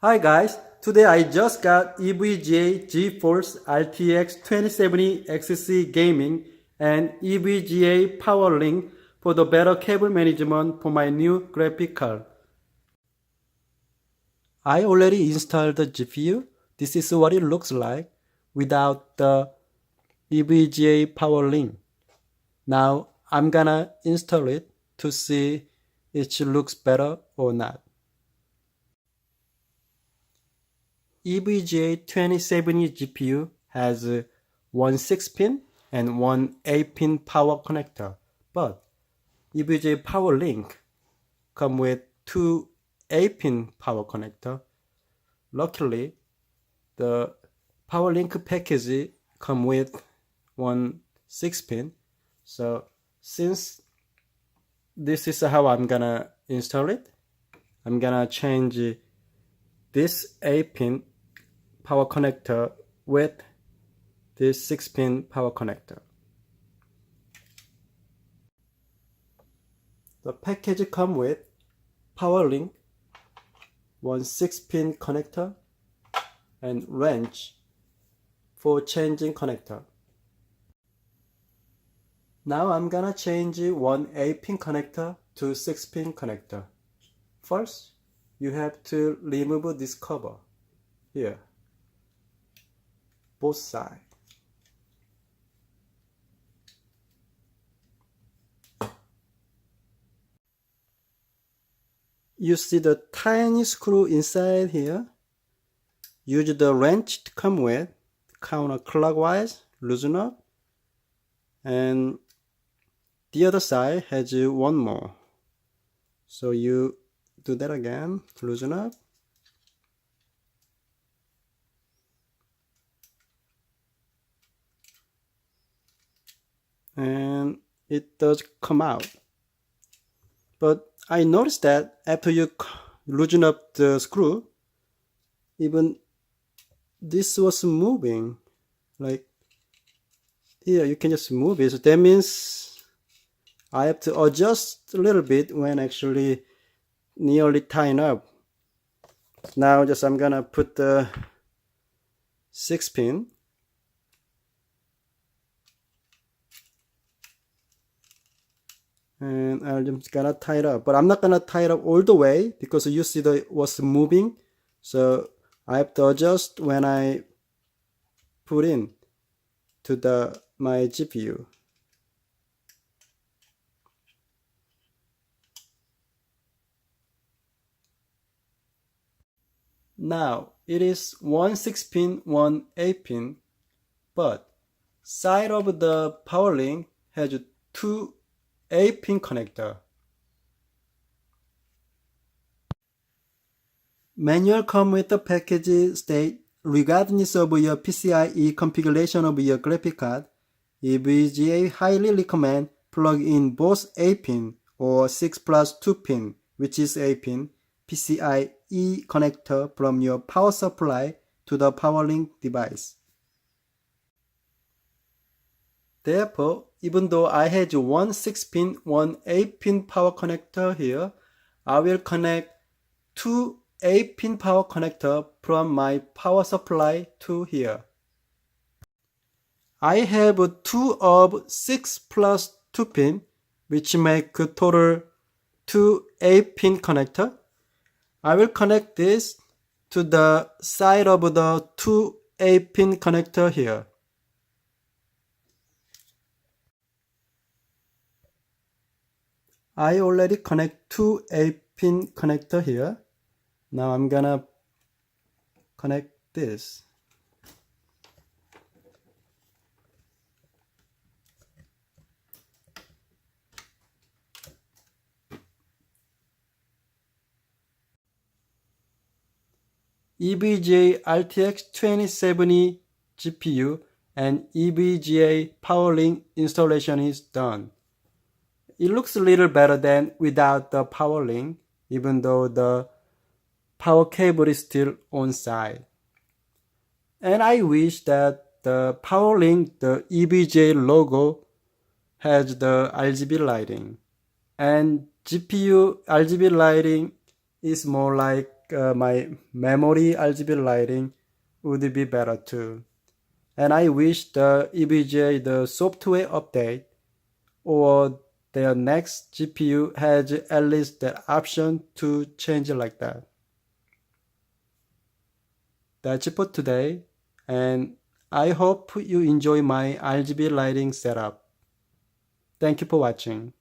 Hi guys, today I just got EVGA Geforce RTX 2070 XC gaming and EVGA Powerlink for the better cable management for my new graphic card. I already installed the GPU. This is what it looks like without the EVGA Powerlink. Now I'm gonna install it to see if it looks better or not. EVGA 2070 GPU has one 6-pin and one 8-pin power connector, but EVGA Powerlink comes with two 8-pin power connector. Luckily, the Powerlink package comes with one 6-pin. So since this is how I'm gonna install it, I'm gonna change this 8-pin power connector with this 6-pin power connector. The package comes with Powerlink, one 6-pin connector, and wrench for changing connector. Now I'm gonna change one 8-pin connector to 6-pin connector. First, you have to remove this cover here, both sides. You see the tiny screw inside here. Use the wrench to come with, counterclockwise, loosen up, and the other side has one more. So you do that again, loosen up, and it does come out. But I noticed that after you loosen up the screw, even this was moving. Like here, you can just move it. So that means I have to adjust a little bit when actually nearly tying up. Now I'm gonna put the 6-pin. And I'm just gonna tie it up, but I'm not gonna tie it up all the way because you see it was moving, so I have to adjust when I put in to my GPU. Now it is one 6-pin, one 8-pin, but side of the Powerlink has two 8-pin connector. Manual come with the package state, regardless of your PCIe configuration of your graphic card, EVGA highly recommend plug in both 8-pin or 6+2-pin, which is 8-pin, PCIe connector from your power supply to the Powerlink device. Therefore, even though I had one 6-pin, one 8-pin power connector here, I will connect two 8-pin power connector from my power supply to here. I have two of 6+2-pin, which make a total two 8-pin connector. I will connect this to the side of the two 8-pin connector here. I already connect two 8-pin connector here. Now I'm gonna connect this. EVGA RTX 2070 GPU and EVGA Powerlink installation is done. It looks a little better than without the Powerlink, even though the power cable is still on side. And I wish that the Powerlink, the EVGA logo, has the RGB lighting. And GPU RGB lighting is more like my memory RGB lighting would be better too. And I wish the EVGA, the software update, or their next GPU has at least the option to change it like that. That's it for today, and I hope you enjoy my RGB lighting setup. Thank you for watching.